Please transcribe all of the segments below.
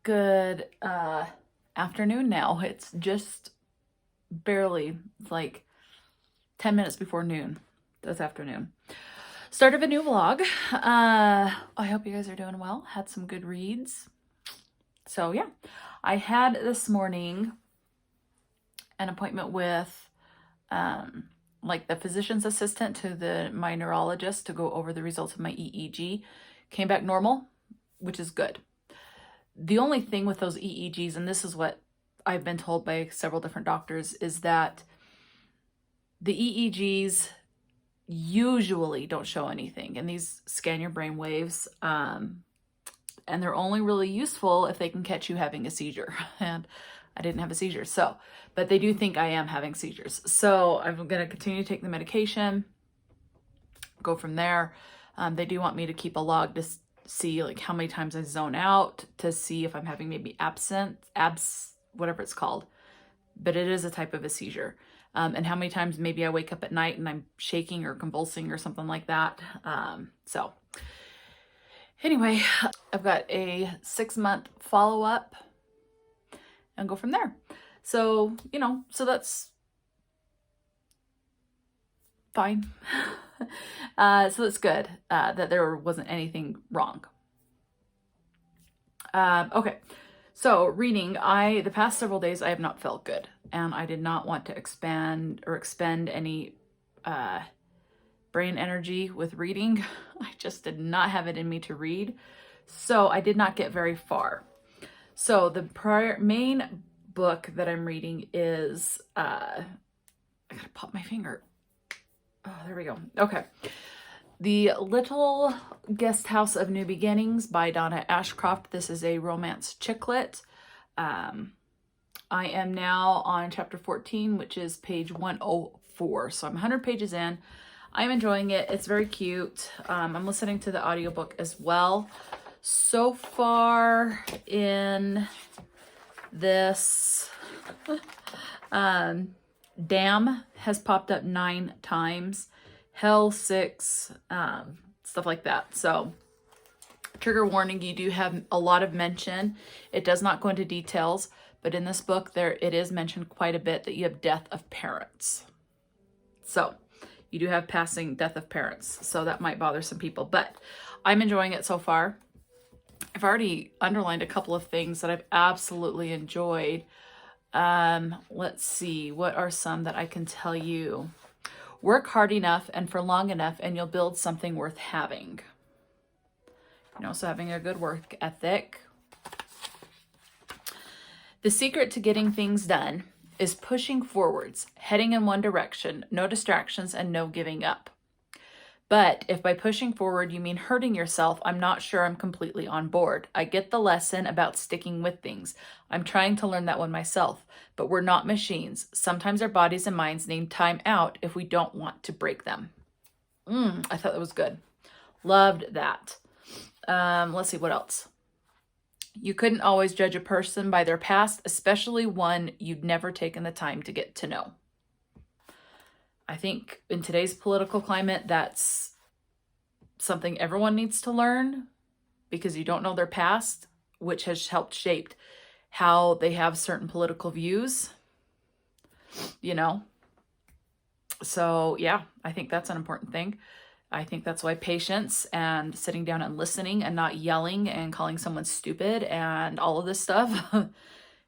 good afternoon now. It's just barely like 10 minutes before noon this afternoon. Start of a new vlog. I hope you guys are doing well. Had some good reads. So yeah, I had this morning an appointment with like the physician's assistant to my neurologist to go over the results of my EEG. Came back normal, which is good. The only thing with those EEGs, and this is what I've been told by several different doctors, is that the EEGs usually don't show anything, and these scan your brain waves, and they're only really useful if they can catch you having a seizure. And I didn't have a seizure, but they do think I am having seizures. So I'm going to continue to take the medication, go from there. They do want me to keep a log to see like how many times I zone out, to see if I'm having maybe whatever it's called, but it is a type of a seizure. And how many times maybe I wake up at night and I'm shaking or convulsing or something like that. So anyway, I've got a 6-month follow-up and go from there. So, so that's fine. So that's good that there wasn't anything wrong. Okay, so reading, the past several days I have not felt good, and I did not want to expend any brain energy with reading. I just did not have it in me to read, so I did not get very far. So the main book that I'm reading is, I gotta pop my finger. Oh, there we go. Okay. The Little Guest House of New Beginnings by Donna Ashcroft. This is a romance chick lit. I am now on chapter 14, which is page 104. So I'm 100 pages in. I'm enjoying it. It's very cute. I'm listening to the audiobook as well. So far in this, Damn has popped up 9 times. Hell 6, stuff like that. So trigger warning, you do have a lot of mention. It does not go into details, but in this book it is mentioned quite a bit that you have death of parents. So you do have passing death of parents. So that might bother some people, but I'm enjoying it so far. I've already underlined a couple of things that I've absolutely enjoyed. Let's see, what are some that I can tell you? Work hard enough and for long enough and you'll build something worth having. So having a good work ethic. The secret to getting things done is pushing forwards, heading in one direction, no distractions and no giving up. But if by pushing forward you mean hurting yourself, I'm not sure I'm completely on board. I get the lesson about sticking with things. I'm trying to learn that one myself. But we're not machines. Sometimes our bodies and minds need time out if we don't want to break them. I thought that was good. Loved that. Let's see, what else? You couldn't always judge a person by their past, especially one you'd never taken the time to get to know. I think in today's political climate, that's something everyone needs to learn, because you don't know their past, which has helped shape how they have certain political views, So yeah, I think that's an important thing. I think that's why patience and sitting down and listening and not yelling and calling someone stupid and all of this stuff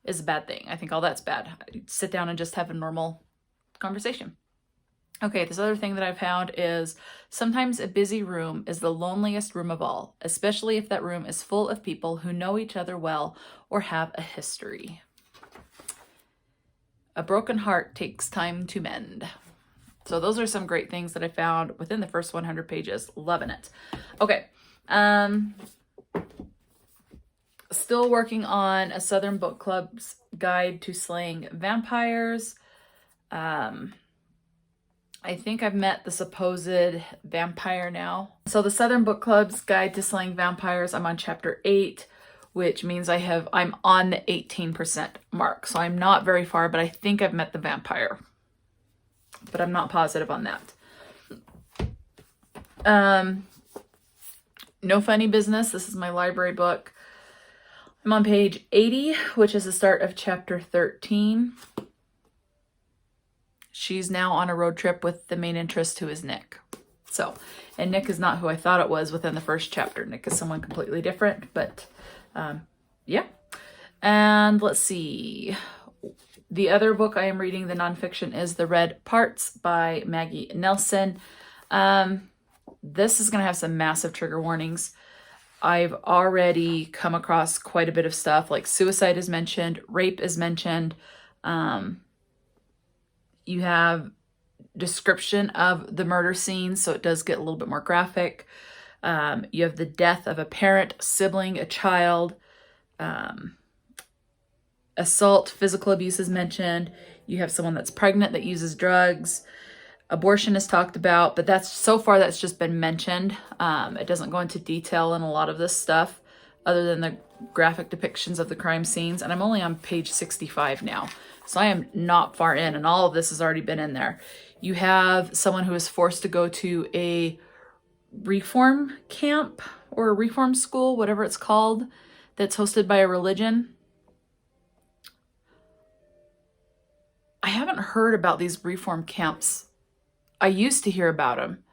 is a bad thing. I think all that's bad. Sit down and just have a normal conversation. Okay, this other thing that I found is sometimes a busy room is the loneliest room of all, especially if that room is full of people who know each other well or have a history. A broken heart takes time to mend. So those are some great things that I found within the first 100 pages. Loving it. Okay. Still working on a Southern Book Club's guide to slaying vampires. I think I've met the supposed vampire now. So the Southern Book Club's Guide to Slaying Vampires, I'm on chapter 8, which means I'm on the 18% mark. So I'm not very far, but I think I've met the vampire. But I'm not positive on that. No Funny Business. This is my library book. I'm on page 80, which is the start of chapter 13. She's now on a road trip with the main interest, who is Nick. So, and Nick is not who I thought it was within the first chapter. Nick is someone completely different, but yeah. And let's see. The other book I am reading, the nonfiction, is The Red Parts by Maggie Nelson. This is going to have some massive trigger warnings. I've already come across quite a bit of stuff, like suicide is mentioned, rape is mentioned. You have description of the murder scene, so it does get a little bit more graphic. You have the death of a parent, sibling, a child. Assault, physical abuse is mentioned. You have someone that's pregnant that uses drugs. Abortion is talked about, but that's just been mentioned. It doesn't go into detail in a lot of this stuff other than the graphic depictions of the crime scenes. And I'm only on page 65 now. So I am not far in, and all of this has already been in there. You have someone who is forced to go to a reform camp or a reform school, whatever it's called, that's hosted by a religion. I haven't heard about these reform camps. I used to hear about them,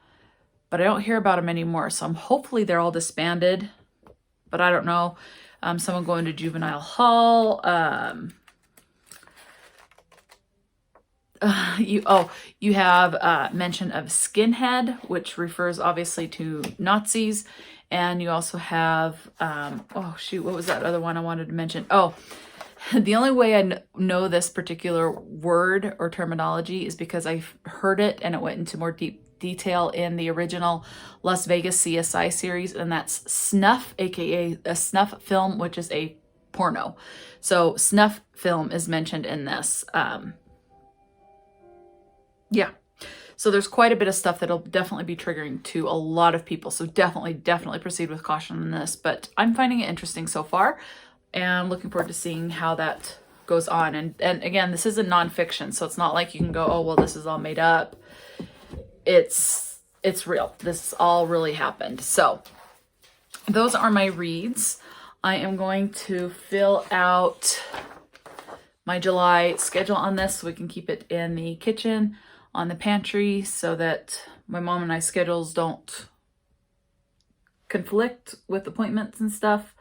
but I don't hear about them anymore. So hopefully they're all disbanded, but I don't know. Someone going to juvenile hall. You have mention of skinhead, which refers obviously to Nazis. And you also have, oh shoot, what was that other one I wanted to mention? Oh, the only way I know this particular word or terminology is because I heard it and it went into more deep detail in the original Las Vegas CSI series, and that's snuff, aka a snuff film, which is a porno. So snuff film is mentioned in this. Yeah. So there's quite a bit of stuff that'll definitely be triggering to a lot of people. So definitely proceed with caution on this, but I'm finding it interesting so far and looking forward to seeing how that goes on. And again, this is a nonfiction, so it's not like you can go, oh, well, this is all made up. It's real. This all really happened. So those are my reads. I am going to fill out my July schedule on this so we can keep it in the kitchen, on the pantry, so that my mom and I's schedules don't conflict with appointments and stuff.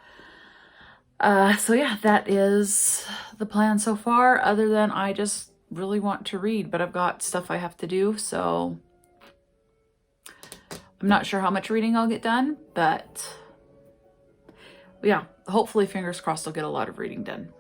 So yeah, that is the plan so far, other than I just really want to read, but I've got stuff I have to do, so I'm not sure how much reading I'll get done, but yeah, hopefully, fingers crossed, I'll get a lot of reading done.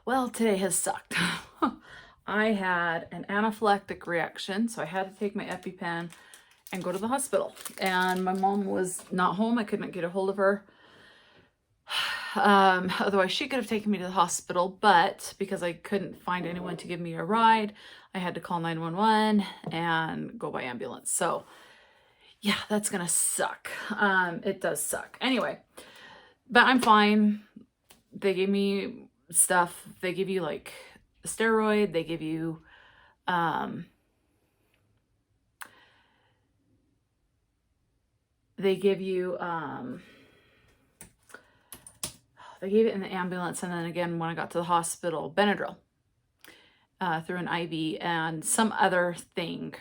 Well, today has sucked. I had an anaphylactic reaction, so I had to take my EpiPen and go to the hospital. And my mom was not home. I couldn't get a hold of her. Otherwise, she could have taken me to the hospital, but because I couldn't find anyone to give me a ride, I had to call 911 and go by ambulance. So yeah, that's gonna suck. It does suck. Anyway, but I'm fine. They gave me stuff. They give you like a steroid. They give you they give you, they gave it in the ambulance, and then again when I got to the hospital, Benadryl through an IV, and some other thing,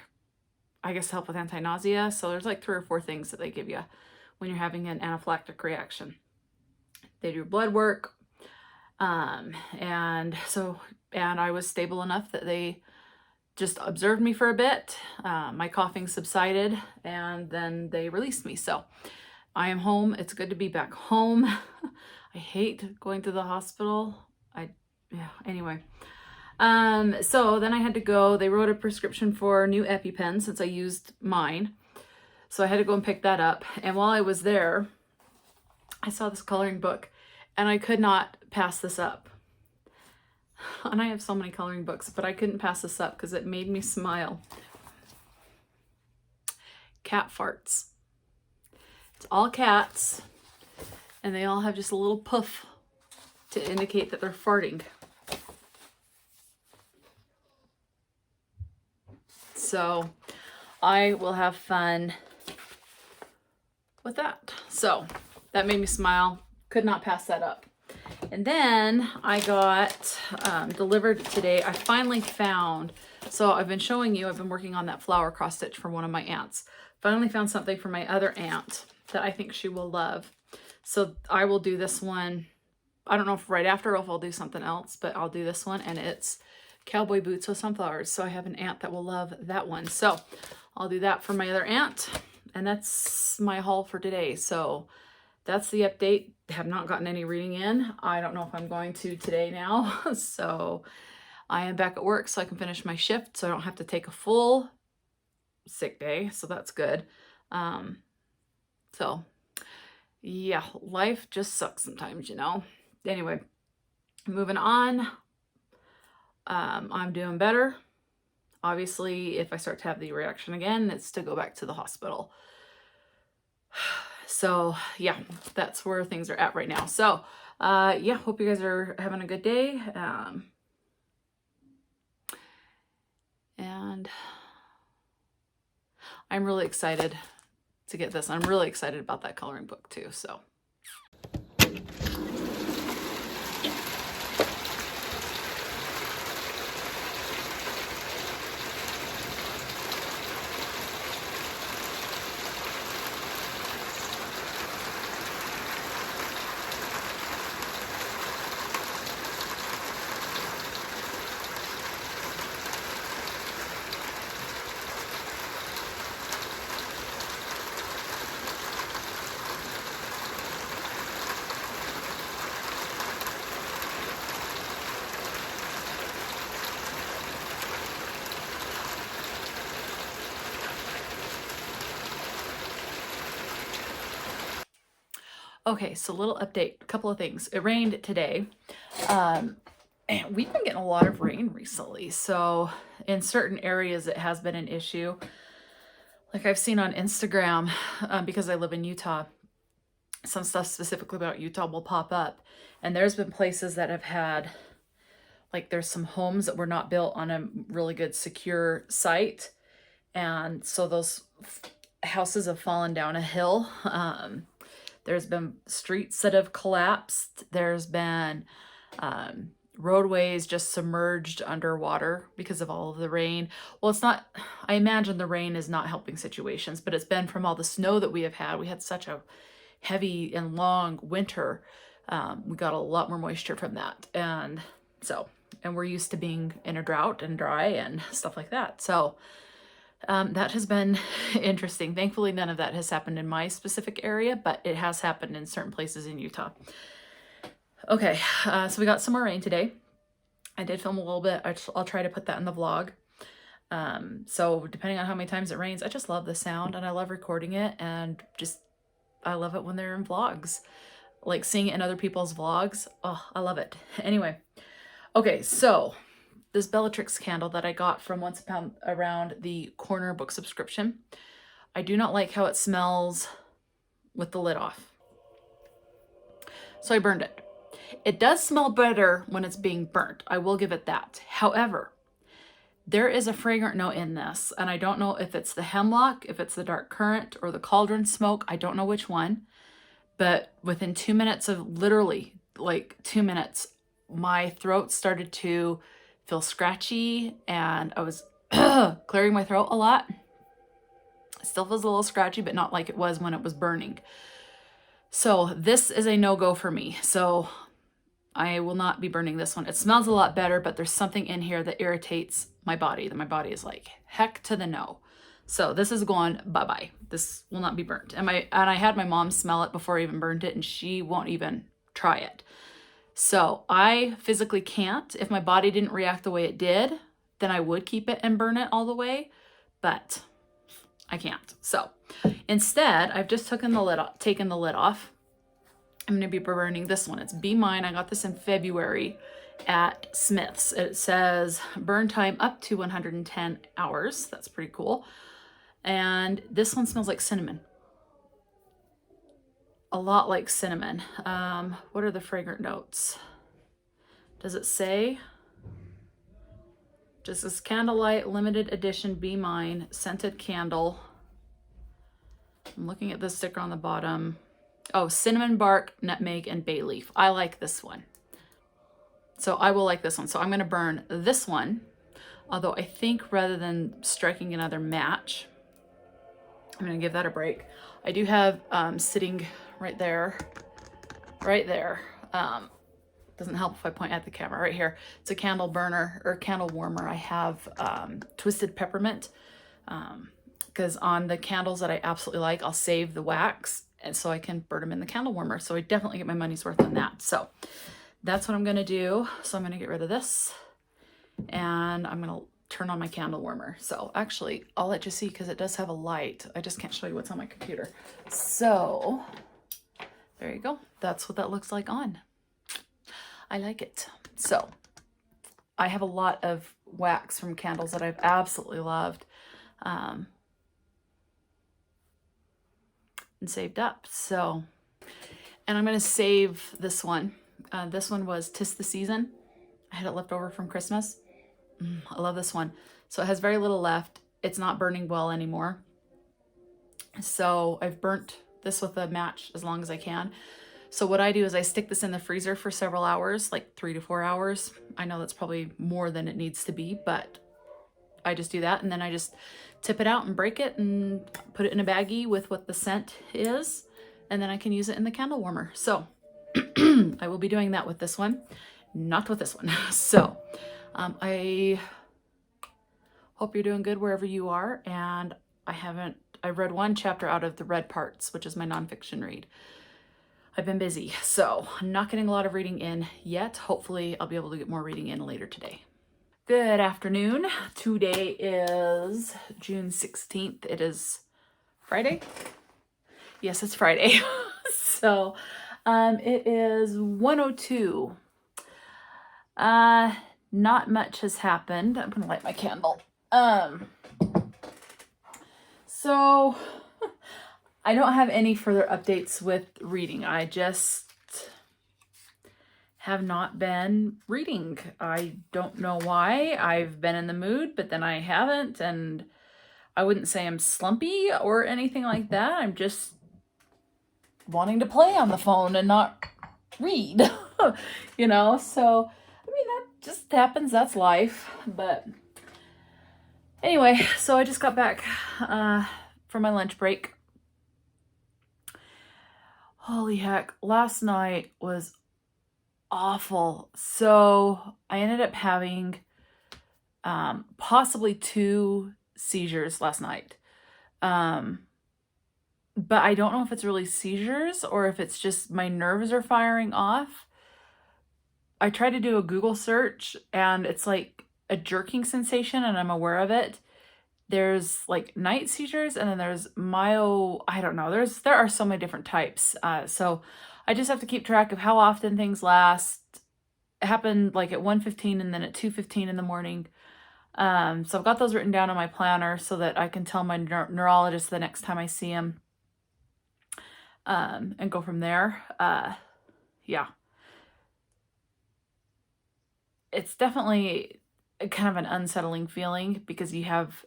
I guess, to help with anti-nausea. So there's like 3 or 4 things that they give you when you're having an anaphylactic reaction. They do blood work, and I was stable enough that they just observed me for a bit. My coughing subsided, and then they released me. So I am home. It's good to be back home. I hate going to the hospital. Anyway. So then I had to go. They wrote a prescription for new EpiPen since I used mine. So I had to go and pick that up. And while I was there, I saw this coloring book, and I could not pass this up. And I have so many coloring books, but I couldn't pass this up because it made me smile. Cat farts. It's all cats, and they all have just a little puff to indicate that they're farting. So I will have fun with that. So that made me smile. Could not pass that up. And then I got delivered today. I finally found, so I've been showing you, I've been working on that flower cross stitch for one of my aunts. Finally found something for my other aunt that I think she will love. So I will do this one. I don't know if right after or if I'll do something else, but I'll do this one, and it's cowboy boots with sunflowers. So I have an aunt that will love that one. So I'll do that for my other aunt, and that's my haul for today. So that's the update. Have not gotten any reading in. I don't know if I'm going to today now. So I am back at work so I can finish my shift, so I don't have to take a full sick day. So that's good. So yeah, life just sucks sometimes, you know. Anyway, moving on. I'm doing better. Obviously, if I start to have the reaction again, it's to go back to the hospital. So yeah, that's where things are at right now. So yeah, hope you guys are having a good day. And I'm really excited to get this. I'm really excited about that coloring book too. So okay, so little update, a couple of things. It rained today. And we've been getting a lot of rain recently. So in certain areas, it has been an issue. Like I've seen on Instagram, because I live in Utah, some stuff specifically about Utah will pop up. And there's been places that have had, like there's some homes that were not built on a really good secure site. And so those houses have fallen down a hill. There's been streets that have collapsed. There's been roadways just submerged underwater because of all of the rain. Well, it's not, I imagine the rain is not helping situations, but it's been from all the snow that we have had. We had such a heavy and long winter. We got a lot more moisture from that. And we're used to being in a drought and dry and stuff like that. So that has been interesting. Thankfully, none of that has happened in my specific area, but it has happened in certain places in Utah. Okay, so we got some more rain today. I did film a little bit. I'll try to put that in the vlog. So depending on how many times it rains, I just love the sound and I love recording it, and I love it when they're in vlogs. Like seeing it in other people's vlogs. Oh, I love it. Anyway, okay, so this Bellatrix candle that I got from Once Upon Around the Corner book subscription. I do not like how it smells with the lid off. So I burned it. It does smell better when it's being burnt. I will give it that. However, There is a fragrant note in this, and I don't know if it's the hemlock, if it's the dark currant, or the cauldron smoke. I don't know which one, but within 2 minutes of, literally like 2 minutes, my throat started to feel scratchy, and I was clearing my throat a lot. It still feels a little scratchy, but not like it was when it was burning. So this is a no-go for me. So I will not be burning this one. It smells a lot better, but there's something in here that irritates my body, that my body is like, heck to the no. So this is going bye-bye. This will not be burnt. And I had my mom smell it before I even burned it, and she won't even try it. So I physically can't. If my body didn't react the way it did, then I would keep it and burn it all the way, but I can't. So instead, I've just taken the lid off. I'm going to be burning this one. It's Be Mine. I got this in February at Smith's. It says burn time up to 110 hours. That's pretty cool. And this one smells like cinnamon. A lot like cinnamon. What are the fragrant notes? Does it say? Just this Candlelight limited edition Be Mine scented candle. I'm looking at the sticker on the bottom. Oh, cinnamon bark, nutmeg, and bay leaf. I like this one. So I will like this one. So I'm going to burn this one. Although I think rather than striking another match, I'm going to give that a break. I do have sitting right there. Doesn't help if I point at the camera right here. It's a candle burner or candle warmer. I have twisted peppermint because on the candles that I absolutely like, I'll save the wax and so I can burn them in the candle warmer. So I definitely get my money's worth on that. So that's what I'm going to do. So I'm going to get rid of this and I'm going to turn on my candle warmer. So actually I'll let you see because it does have a light. I just can't show you what's on my computer. So there you go. That's what that looks like on. I like it. So I have a lot of wax from candles that I've absolutely loved and saved up. So, and I'm going to save this one. This one was 'Tis the Season. I had it left over from Christmas. I love this one. So it has very little left. It's not burning well anymore. So I've burnt this with a match as long as I can. So what I do is I stick this in the freezer for several hours, like 3 to 4 hours. I know that's probably more than it needs to be, but I just do that. And then I just tip it out and break it and put it in a baggie with what the scent is. And then I can use it in the candle warmer. So I will be doing that with this one, not with this one. So I hope you're doing good wherever you are. And I've read one chapter out of The Red Parts, which is my nonfiction read. I've been busy, so I'm not getting a lot of reading in yet. Hopefully I'll be able to get more reading in later today. Good afternoon. Today is June 16th. It is Friday? Yes, it's Friday. So it is 1:02. Not much has happened. I'm gonna light my candle. So I don't have any further updates with reading. I just have not been reading. I don't know why. I've been in the mood, but then I haven't. And I wouldn't say I'm slumpy or anything like that. I'm just wanting to play on the phone and not read, you know? So, I mean, that just happens. That's life. But anyway, so I just got back from my lunch break. Holy heck, last night was awful. So I ended up having possibly 2 seizures last night. But I don't know if it's really seizures or if it's just my nerves are firing off. I tried to do a Google search and it's like a jerking sensation and I'm aware of it. There's like night seizures and then there's I don't know. There are so many different types. So I just have to keep track of how often things last. It happened like at 1:15 and then at 2:15 in the morning. So I've got those written down on my planner so that I can tell my neurologist the next time I see him and go from there. Yeah. It's definitely kind of an unsettling feeling because you have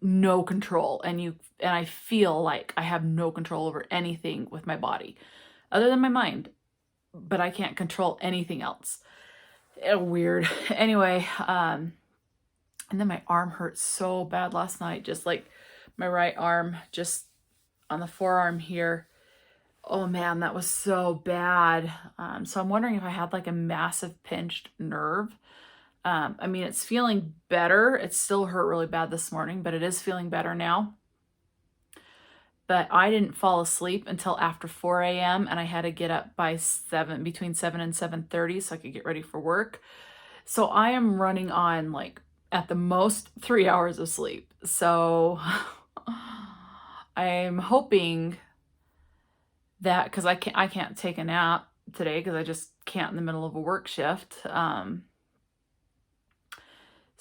no control, and I feel like I have no control over anything with my body other than my mind, but I can't control anything else. Weird. Anyway, and then my arm hurt so bad last night, just like my right arm, just on the forearm here. Oh man, that was so bad. So I'm wondering if I had like a massive pinched nerve. I mean, it's feeling better. It still hurt really bad this morning, but it is feeling better now. But I didn't fall asleep until after 4 a.m. and I had to get up by between 7 and 7:30 so I could get ready for work. So I am running on like at the most 3 hours of sleep. So I'm hoping that, because I can't take a nap today because I just can't in the middle of a work shift.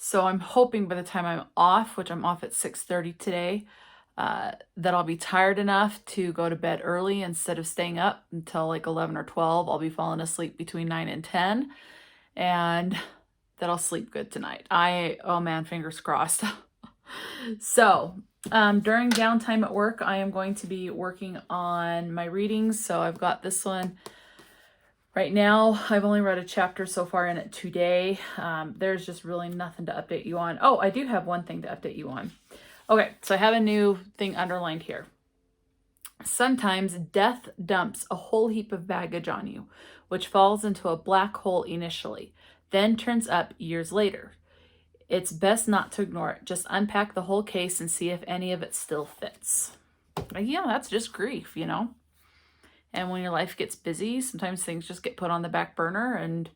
So I'm hoping by the time I'm off, which I'm off at 6:30 today, that I'll be tired enough to go to bed early instead of staying up until like 11 or 12. I'll be falling asleep between 9 and 10, and that I'll sleep good tonight. Oh man, fingers crossed. So during downtime at work, I am going to be working on my readings. So I've got this one right now. I've only read a chapter so far in it today. There's just really nothing to update you on. Oh, I do have one thing to update you on. Okay, so I have a new thing underlined here. Sometimes death dumps a whole heap of baggage on you, which falls into a black hole initially, then turns up years later. It's best not to ignore it. Just unpack the whole case and see if any of it still fits. Yeah, that's just grief, you know? And when your life gets busy, sometimes things just get put on the back burner and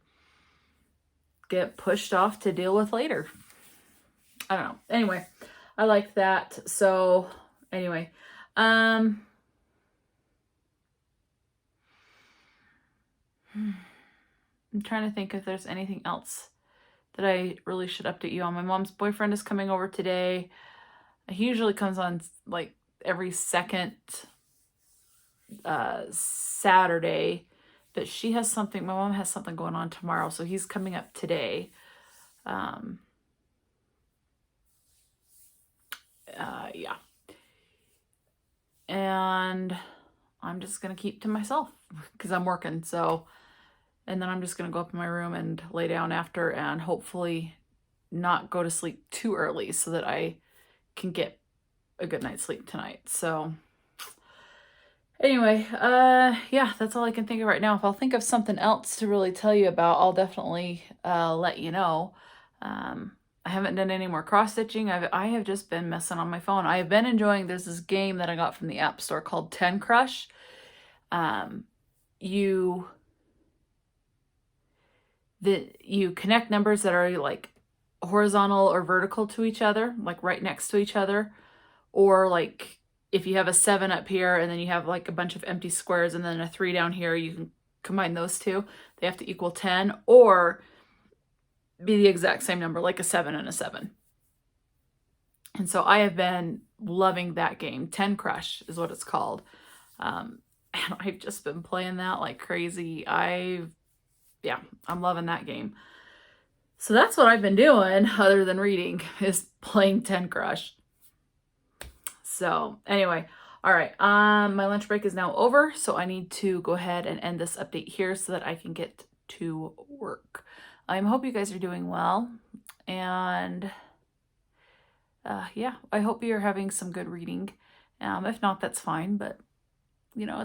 get pushed off to deal with later. I don't know. Anyway, I like that. So anyway, I'm trying to think if there's anything else that I really should update you on. My mom's boyfriend is coming over today. He usually comes on like every second Saturday, but my mom has something going on tomorrow, so he's coming up today. Yeah. And I'm just gonna keep to myself because I'm working, so, and then I'm just gonna go up in my room and lay down after and hopefully not go to sleep too early so that I can get a good night's sleep tonight. So anyway, yeah, that's all I can think of right now. If I'll think of something else to really tell you about, I'll definitely let you know. I haven't done any more cross-stitching. I have just been messing on my phone. I have been enjoying, there's this game that I got from the App Store called 10 Crush. You connect numbers that are like horizontal or vertical to each other, like right next to each other, or like if you have a 7 up here and then you have like a bunch of empty squares and then a 3 down here, you can combine those two. They have to equal 10 or be the exact same number, like a 7 and a 7. And so I have been loving that game. 10 Crush is what it's called. And I've just been playing that like crazy. I'm loving that game. So that's what I've been doing other than reading, is playing 10 Crush. So anyway, all right. My lunch break is now over, so I need to go ahead and end this update here so that I can get to work. I hope you guys are doing well, and yeah, I hope you're having some good reading. If not, that's fine, but you know,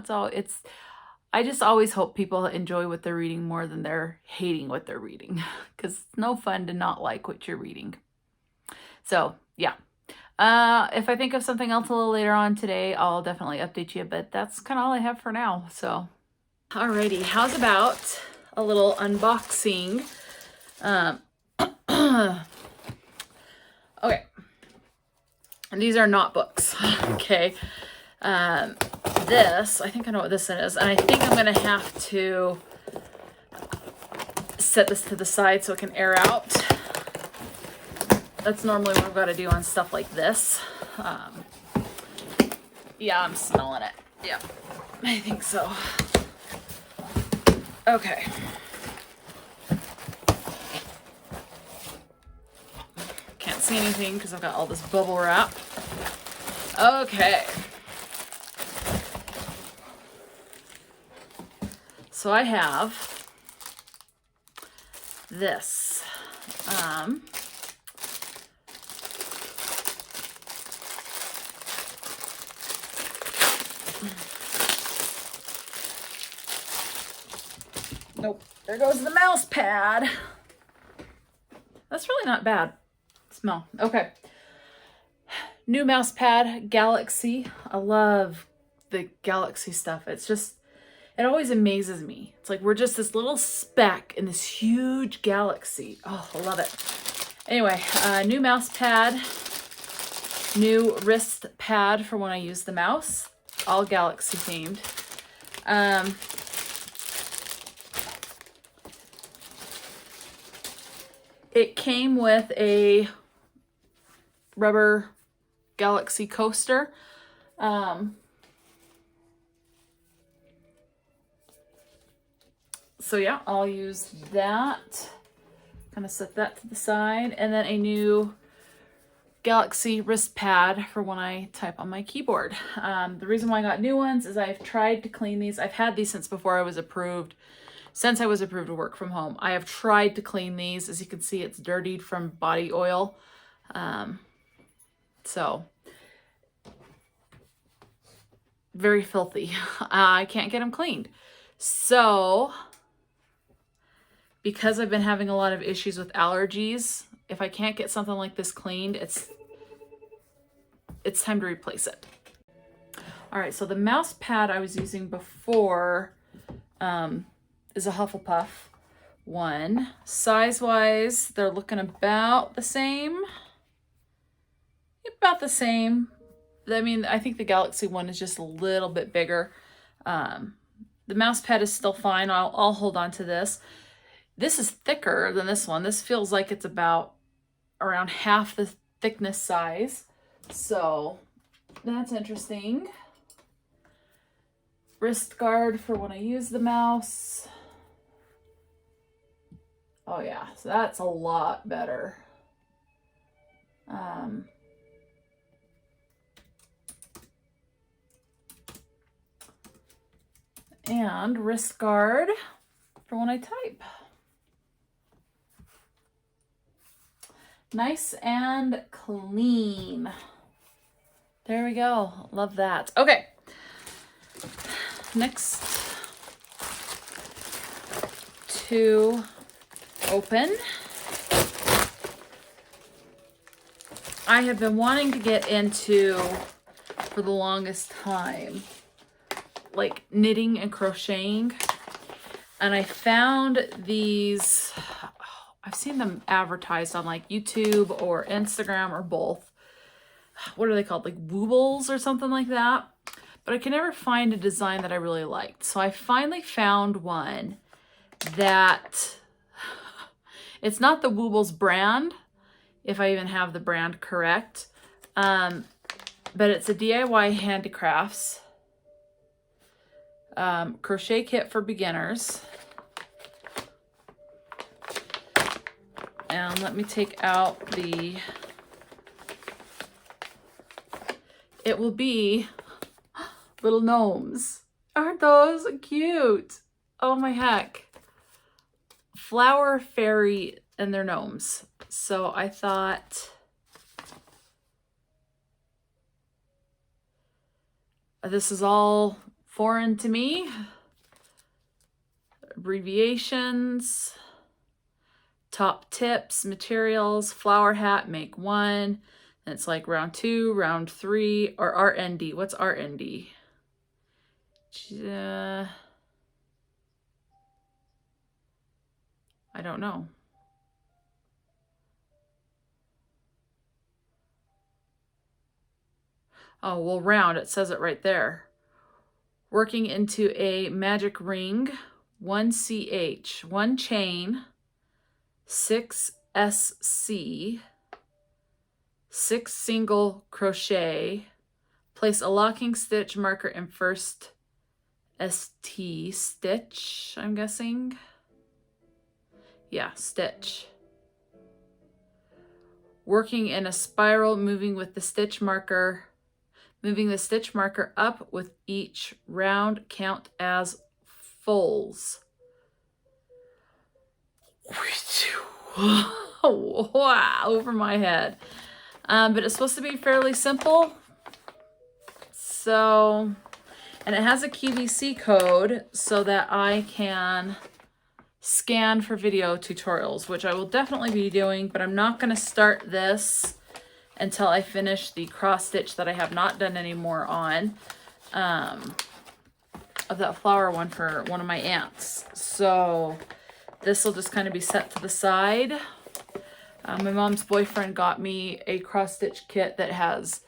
I just always hope people enjoy what they're reading more than they're hating what they're reading, because it's no fun to not like what you're reading. So yeah, if I think of something else a little later on today, I'll definitely update you, but that's kind of all I have for now. So alrighty, how's about a little unboxing? Okay, and these are not books. Okay, this, I think I know what this is, and I think I'm gonna have to set this to the side so it can air out. That's normally what I've got to do on stuff like this. Yeah, I'm smelling it. Yeah, I think so. Okay. see anything because I've got all this bubble wrap. Okay. So I have this. Nope. There goes the mouse pad. That's really not bad. Smell. Okay. New mouse pad, Galaxy. I love the Galaxy stuff. It's just, it always amazes me. It's like we're just this little speck in this huge galaxy. Oh, I love it. Anyway, new mouse pad, new wrist pad for when I use the mouse. All Galaxy themed. It came with a rubber Galaxy coaster. So yeah, I'll use that. Kind of set that to the side. And then a new Galaxy wrist pad for when I type on my keyboard. The reason why I got new ones is I've tried to clean these. I've had these since before I was approved. Since I was approved to work from home, I have tried to clean these. As you can see, it's dirtied from body oil. So very filthy. I can't get them cleaned. So because I've been having a lot of issues with allergies, if I can't get something like this cleaned, it's time to replace it. All right, so the mouse pad I was using before is a Hufflepuff one. Size-wise, they're looking about the same. About the same. I mean, I think the Galaxy one is just a little bit bigger. The mouse pad is still fine. I'll hold on to this. This is thicker than this one. This feels like it's about around half the thickness size. So that's interesting. Wrist guard for when I use the mouse. Oh yeah, so that's a lot better. And wrist guard for when I type. Nice and clean. There we go. Love that. Okay. Next to open. I have been wanting to get into, for the longest time, like knitting and crocheting. And I found these, I've seen them advertised on like YouTube or Instagram or both. What are they called? Like woobles or something like that. But I can never find a design that I really liked. So I finally found one that, it's not the Woobles brand, if I even have the brand correct. But it's a DIY handicrafts. Crochet kit for beginners. And let me take out the, it will be little gnomes. Aren't those cute? Oh my heck. Flower fairy and their gnomes. So I thought this is all foreign to me. Abbreviations, top tips, materials, flower hat, make one. And it's like round 2, round 3, or RND. What's RND? I don't know. Oh, well, round, it says it right there. Working into a magic ring, 1 CH, 1 chain, 6 SC, 6 single crochet, place a locking stitch marker in first ST stitch, I'm guessing. Yeah, stitch. working in a spiral, moving the stitch marker up with each round, count as fulls. Wow, over my head. But it's supposed to be fairly simple. So, and it has a QVC code so that I can scan for video tutorials, which I will definitely be doing, but I'm not going to start this until I finish the cross stitch that I have not done any more on, of that flower one for one of my aunts. So this will just kind of be set to the side. My mom's boyfriend got me a cross stitch kit that has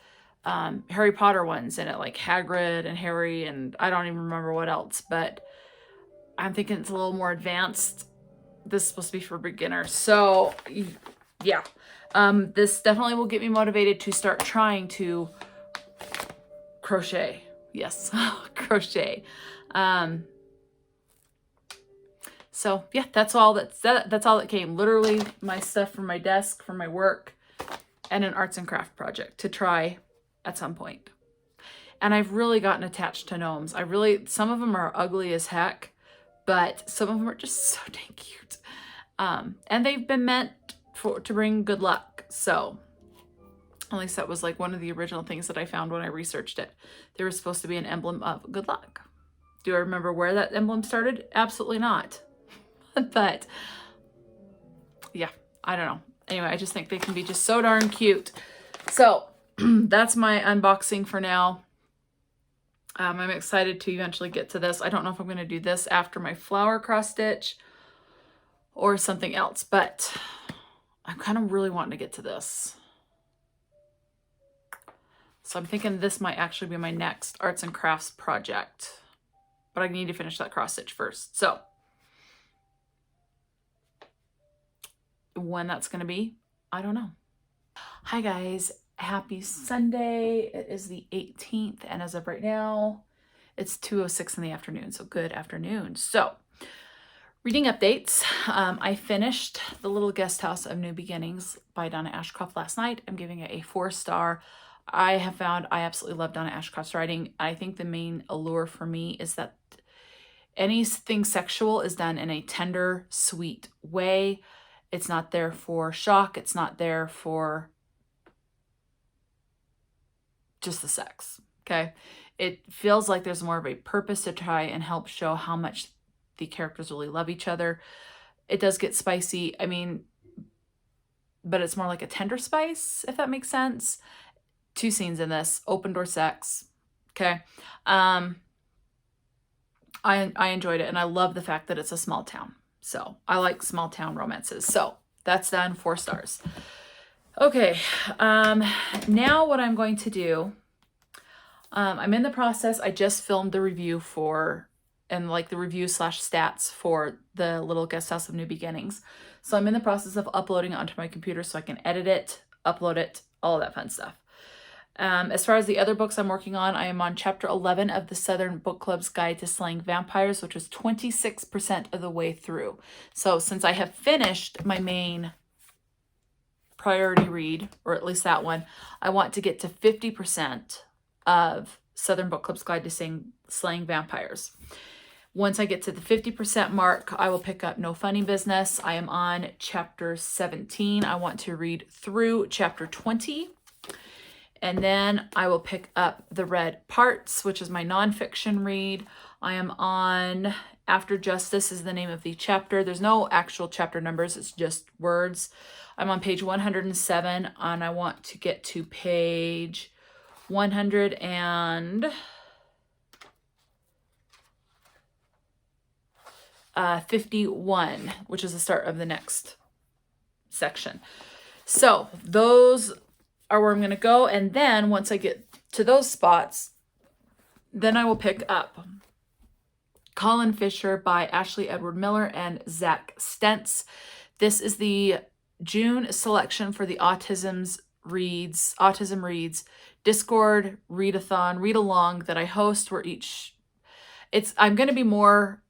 Harry Potter ones in it, like Hagrid and Harry, and I don't even remember what else, but I'm thinking it's a little more advanced. This is supposed to be for beginners. So yeah, this definitely will get me motivated to start trying to crochet. Yes, crochet. So yeah, that's all that came. Literally my stuff from my desk, from my work, and an arts and craft project to try at some point. And I've really gotten attached to gnomes. Some of them are ugly as heck, but some of them are just so dang cute. And they've been meant to bring good luck. So at least that was like one of the original things that I found when I researched it. They were supposed to be an emblem of good luck. Do I remember where that emblem started? Absolutely not. But yeah, I don't know. Anyway, I just think they can be just so darn cute. So that's my unboxing for now. I'm excited to eventually get to this. I don't know if I'm going to do this after my flower cross stitch or something else, but I'm kind of really wanting to get to this. So I'm thinking this might actually be my next arts and crafts project, but I need to finish that cross stitch first. So when that's going to be, I don't know. Hi guys, happy Sunday. It is the 18th, and as of right now, it's 2:06 in the afternoon, so good afternoon. So reading updates. I finished The Little Guest House of New Beginnings by Donna Ashcroft last night. I'm giving it a 4-star. I have found I absolutely love Donna Ashcroft's writing. I think the main allure for me is that anything sexual is done in a tender, sweet way. It's not there for shock. It's not there for just the sex, okay? It feels like there's more of a purpose to try and help show how much the characters really love each other. It does get spicy, I mean, but it's more like a tender spice, if that makes sense. 2 scenes in this, open door sex, okay? I enjoyed it, and I love the fact that it's a small town. So I like small town romances. So that's done, 4 stars. Okay, now what I'm going to do, I'm in the process, I just filmed the review the review / stats for The Little Guest House of New Beginnings. So I'm in the process of uploading it onto my computer so I can edit it, upload it, all of that fun stuff. As far as the other books I'm working on, I am on chapter 11 of the Southern Book Club's Guide to Slaying Vampires, which is 26% of the way through. So since I have finished my main priority read, or at least that one, I want to get to 50% of Southern Book Club's Guide to Slaying Vampires. Once I get to the 50% mark, I will pick up No Funny Business. I am on chapter 17. I want to read through chapter 20. And then I will pick up The Red Parts, which is my nonfiction read. I am on After Justice is the name of the chapter. There's no actual chapter numbers. It's just words. I'm on page 107, and I want to get to page 151, which is the start of the next section. So those are where I'm going to go. And then once I get to those spots, then I will pick up Colin Fisher by Ashley Edward Miller and Zach Stentz. This is the June selection for the Autism Reads Discord readathon, read along that I host, where I'm going to be more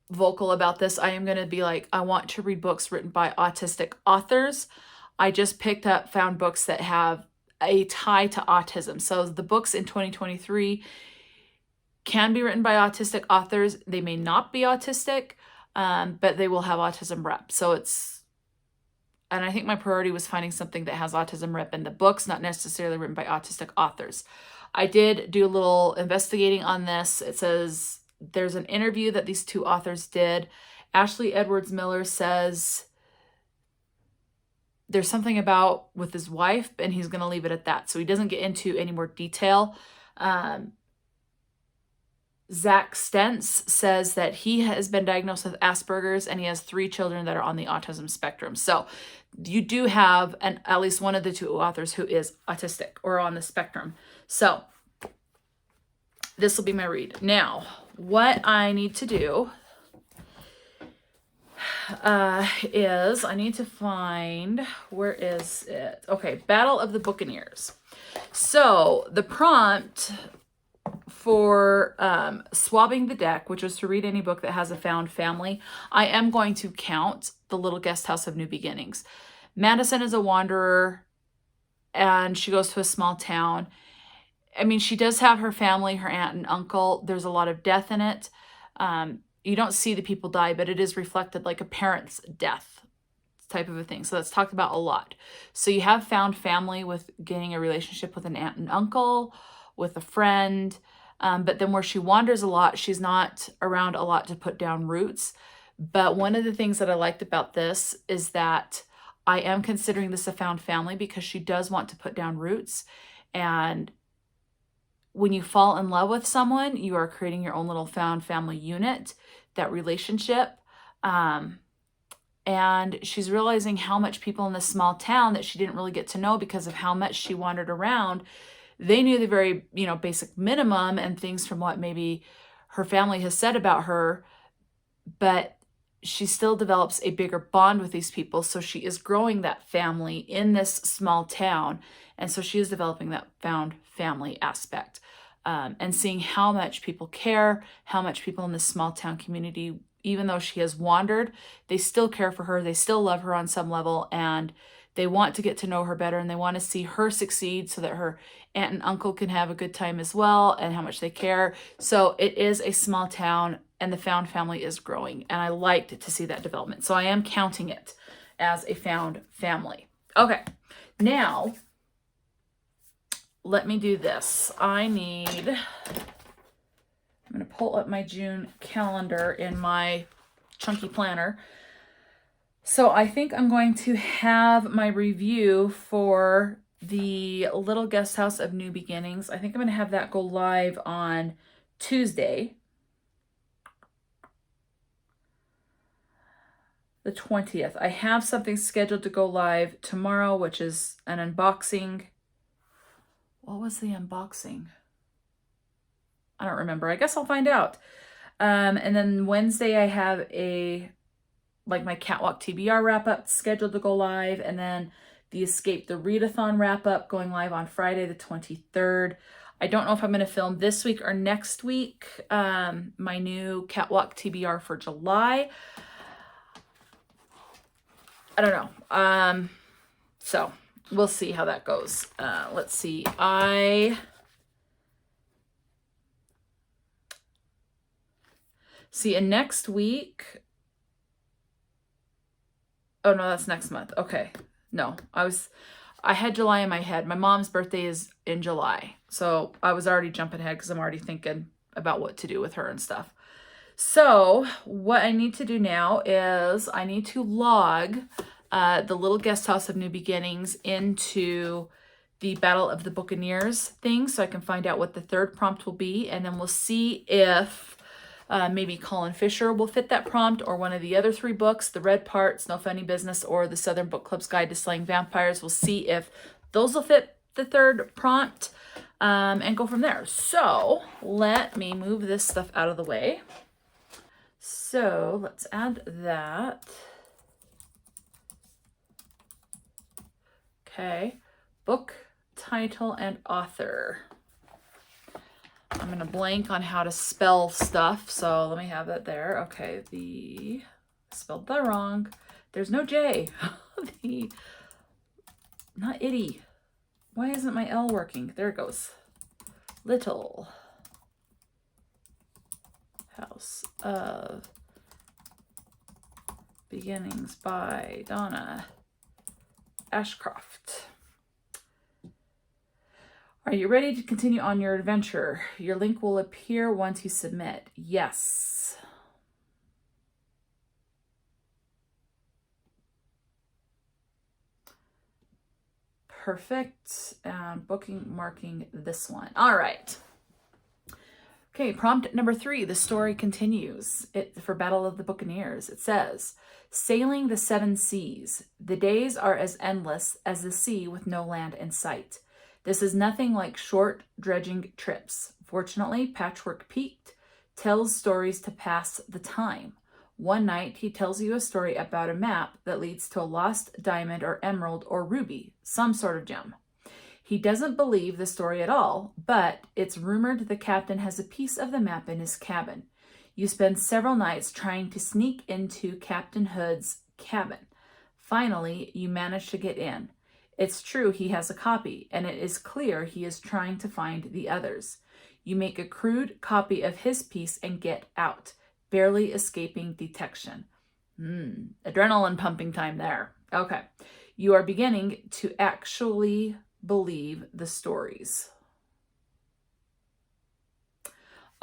vocal about this. I am going to be like, I want to read books written by autistic authors. I just found books that have a tie to autism. So the books in 2023 can be written by autistic authors. They may not be autistic, but they will have autism rep. And I think my priority was finding something that has autism rep in the books, not necessarily written by autistic authors. I did do a little investigating on this. It says there's an interview that these two authors did. Ashley Edwards Miller says there's something about with his wife, and he's going to leave it at that. So he doesn't get into any more detail. Zach Stentz says that he has been diagnosed with Asperger's, and he has 3 children that are on the autism spectrum. So you do have at least one of the two authors who is autistic or on the spectrum. So this will be my read. Now, what I need to do is I need to find, where is it? Okay, Battle of the Buccaneers. So the prompt for swabbing the deck, which was to read any book that has a found family, I am going to count The Little Guest House of New Beginnings. Madison is a wanderer, and she goes to a small town. I mean, she does have her family, her aunt and uncle. There's a lot of death in it. You don't see the people die, but it is reflected like a parent's death type of a thing. So that's talked about a lot. So you have found family with gaining a relationship with an aunt and uncle, with a friend. But then where she wanders a lot, she's not around a lot to put down roots. But one of the things that I liked about this is that I am considering this a found family because she does want to put down roots. And when you fall in love with someone, you are creating your own little found family unit, that relationship. And she's realizing how much people in this small town that she didn't really get to know because of how much she wandered around, they knew the very, basic minimum and things from what maybe her family has said about her, but she still develops a bigger bond with these people. So she is growing that family in this small town. And so she is developing that found family aspect, and seeing how much people care, how much people in this small town community, even though she has wandered, they still care for her. They still love her on some level, and they want to get to know her better, and they want to see her succeed so that her aunt and uncle can have a good time as well, and how much they care. So it is a small town, and the found family is growing, and I liked to see that development. So I am counting it as a found family. Okay, now let me do this. I'm going to pull up my June calendar in my chunky planner. So I think I'm going to have my review for the Little Guest House of New Beginnings. I think I'm going to have that go live on Tuesday, the 20th. I have something scheduled to go live tomorrow, which is an unboxing. What was the unboxing? I don't remember. I guess I'll find out. And then Wednesday I have my Catwalk TBR wrap-up scheduled to go live, and then the Escape the Readathon wrap-up going live on Friday the 23rd. I don't know if I'm going to film this week or next week my new Catwalk TBR for July. I don't know. So we'll see how that goes. Let's see. And next week. Oh no, that's next month. Okay. No, I had July in my head. My mom's birthday is in July. So I was already jumping ahead because I'm already thinking about what to do with her and stuff. So what I need to do now is I need to log the Little Guest House of New Beginnings into the Battle of the Buccaneers thing so I can find out what the third prompt will be. And then we'll see if maybe Colin Fisher will fit that prompt, or one of the other 3 books, The Red Parts, No Funny Business, or The Southern Book Club's Guide to Slaying Vampires. We'll see if those will fit the third prompt and go from there. So let me move this stuff out of the way. So let's add that. Okay, book, title, and author. I'm going to blank on how to spell stuff, so let me have that there. Okay, spelled that wrong. There's no J. The not itty. Why isn't my L working? There it goes. Little House of Beginnings by Donna Ashcroft. Are you ready to continue on your adventure? Your link will appear once you submit. Yes. Perfect. Booking, marking this one. All right. Okay, prompt number 3. The story continues. For Battle of the Buccaneers. It says, sailing the 7 seas. The days are as endless as the sea with no land in sight. This is nothing like short dredging trips. Fortunately, Patchwork Pete tells stories to pass the time. One night, he tells you a story about a map that leads to a lost diamond or emerald or ruby, some sort of gem. He doesn't believe the story at all, but it's rumored the captain has a piece of the map in his cabin. You spend several nights trying to sneak into Captain Hood's cabin. Finally, you manage to get in. It's true he has a copy, and it is clear he is trying to find the others. You make a crude copy of his piece and get out, barely escaping detection. Adrenaline pumping time there. Okay. You are beginning to actually believe the stories.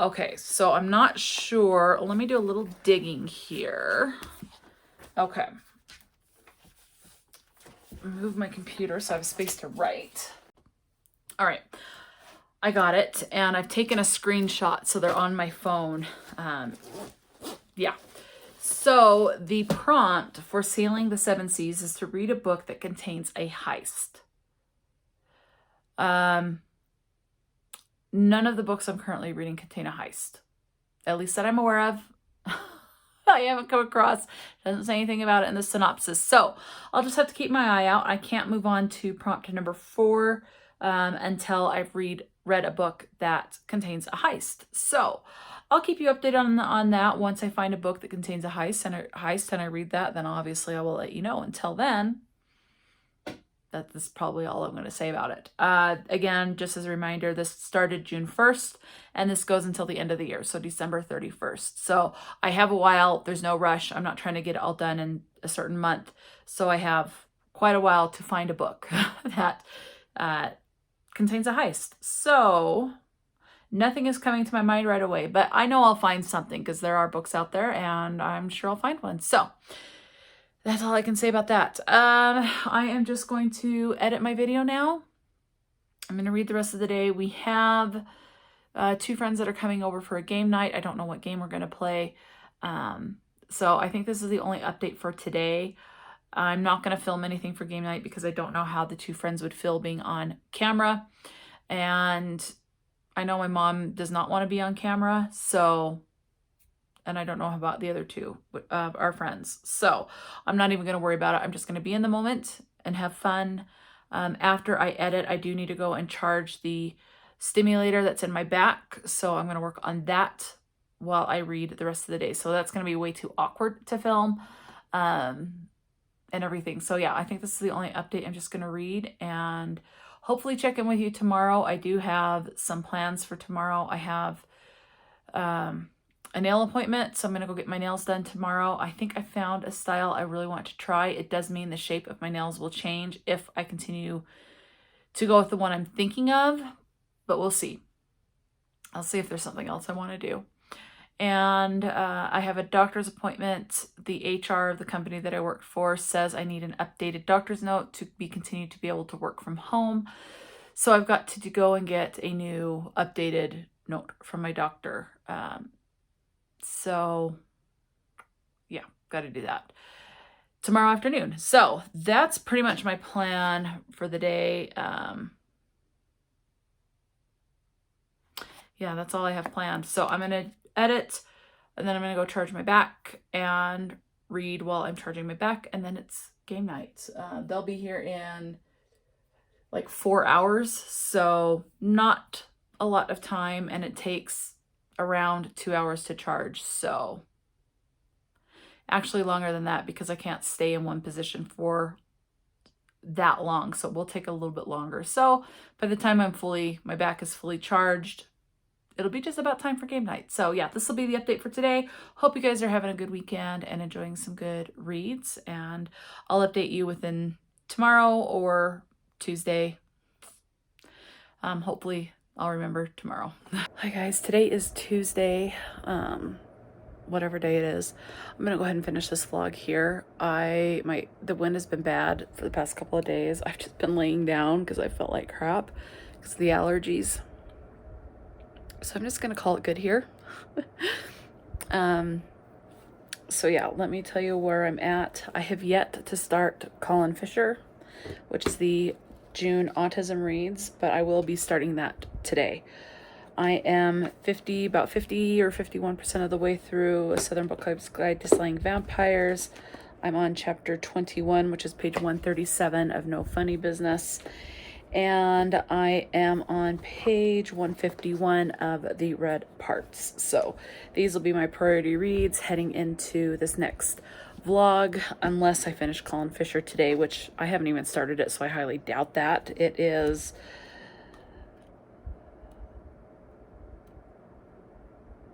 Okay, so I'm not sure. Let me do a little digging here. Okay. Move my computer so I have space to write. All right. I got it, and I've taken a screenshot so they're on my phone. Yeah. So the prompt for Sailing the 7 Seas is to read a book that contains a heist. None of the books I'm currently reading contain a heist, at least that I'm aware of. I haven't come across, doesn't say anything about it in the synopsis. So I'll just have to keep my eye out. I can't move on to prompt number 4 until I've read a book that contains a heist. So I'll keep you updated on that. Once I find a book that contains a heist and I read that, then obviously I will let you know. Until then, that's probably all I'm going to say about it. Again, just as a reminder, this started June 1st, and this goes until the end of the year, so December 31st. So I have a while. There's no rush. I'm not trying to get it all done in a certain month. So I have quite a while to find a book that contains a heist. So nothing is coming to my mind right away, but I know I'll find something because there are books out there, and I'm sure I'll find one. So that's all I can say about that. I am just going to edit my video now. I'm going to read the rest of the day. We have 2 friends that are coming over for a game night. I don't know what game we're going to play. So I think this is the only update for today. I'm not going to film anything for game night because I don't know how the 2 friends would feel being on camera. And I know my mom does not want to be on camera, so... and I don't know about the other 2 our friends. So I'm not even going to worry about it. I'm just going to be in the moment and have fun. After I edit, I do need to go and charge the stimulator that's in my back. So I'm going to work on that while I read the rest of the day. So that's going to be way too awkward to film and everything. So yeah, I think this is the only update. I'm just going to read and hopefully check in with you tomorrow. I do have some plans for tomorrow. I have a nail appointment, so I'm going to go get my nails done tomorrow. I think I found a style I really want to try. It does mean the shape of my nails will change if I continue to go with the one I'm thinking of, but we'll see. I'll see if there's something else I want to do. And I have a doctor's appointment. The HR of the company that I work for says I need an updated doctor's note to continue to be able to work from home. So I've got to go and get a new updated note from my doctor. So yeah, got to do that tomorrow afternoon. So that's pretty much my plan for the day. Yeah, that's all I have planned. So I'm going to edit, and then I'm going to go charge my back and read while I'm charging my back, and then it's game night. They'll be here in like 4 hours, so not a lot of time, and it takes around 2 hours to charge. So actually longer than that because I can't stay in one position for that long, so it will take a little bit longer. So by the time my back is fully charged, it'll be just about time for game night. So yeah, this will be the update for today. Hope you guys are having a good weekend and enjoying some good reads, and I'll update you within tomorrow or Tuesday. Hopefully I'll remember tomorrow. Hi guys, today is Tuesday, whatever day it is. I'm gonna go ahead and finish this vlog here. The wind has been bad for the past couple of days. I've just been laying down because I felt like crap because of the allergies. So I'm just gonna call it good here. So yeah, let me tell you where I'm at. I have yet to start Colin Fisher, which is the June autism reads, but I will be starting that today. I am about 50 or 51% of the way through A Southern Book Club's Guide to Slaying Vampires. I'm on chapter 21, which is page 137 of No Funny Business. And I am on page 151 of The Red Parts. So these will be my priority reads heading into this next vlog, unless I finish Colin Fisher today, which I haven't even started it, so I highly doubt that. It is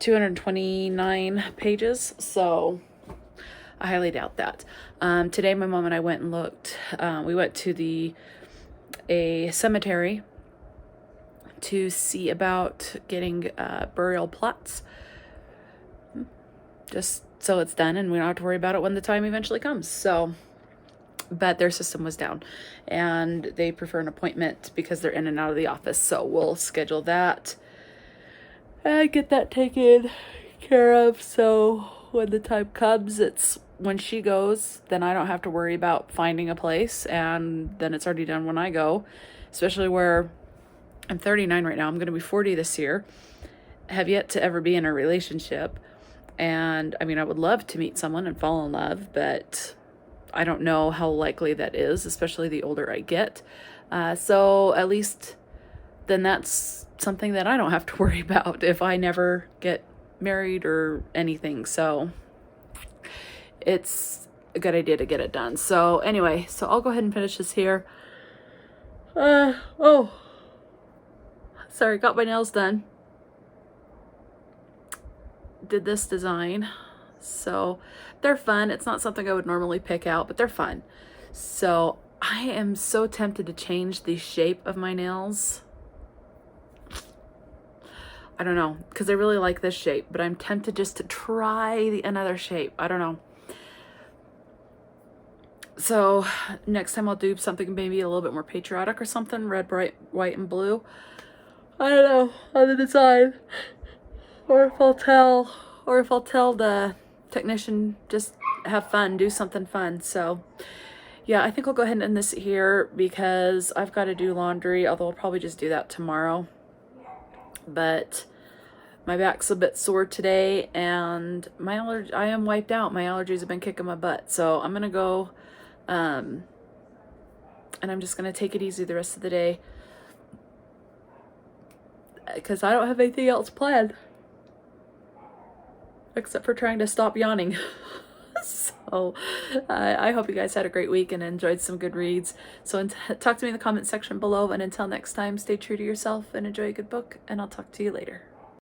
229 pages, so I highly doubt that. Today my mom and I went and looked. We went to a cemetery to see about getting burial plots, just so it's done and we don't have to worry about it when the time eventually comes. So, but their system was down and they prefer an appointment because they're in and out of the office. So we'll schedule that and get that taken care of. So when the time comes, when she goes, then I don't have to worry about finding a place, and then it's already done when I go, especially where I'm 39 right now. I'm going to be 40 this year. Have yet to ever be in a relationship. And I mean, I would love to meet someone and fall in love, but I don't know how likely that is, especially the older I get. So at least then that's something that I don't have to worry about if I never get married or anything. So it's a good idea to get it done. So anyway, so I'll go ahead and finish this here. Oh, sorry, got my nails done. Did this design. So they're fun. It's not something I would normally pick out, but they're fun. So I am so tempted to change the shape of my nails. I don't know, because I really like this shape, but I'm tempted just to try another shape. I don't know. So next time I'll do something maybe a little bit more patriotic or something, red, bright, white, and blue. I don't know, on the design. Or if I'll tell the technician, just have fun, do something fun. So yeah, I think I'll go ahead and end this here because I've got to do laundry, although I'll probably just do that tomorrow. But my back's a bit sore today and I am wiped out. My allergies have been kicking my butt. So I'm going to go, and I'm just going to take it easy the rest of the day because I don't have anything else planned except for trying to stop yawning. So I hope you guys had a great week and enjoyed some good reads. So talk to me in the comment section below, and until next time, stay true to yourself and enjoy a good book, and I'll talk to you later.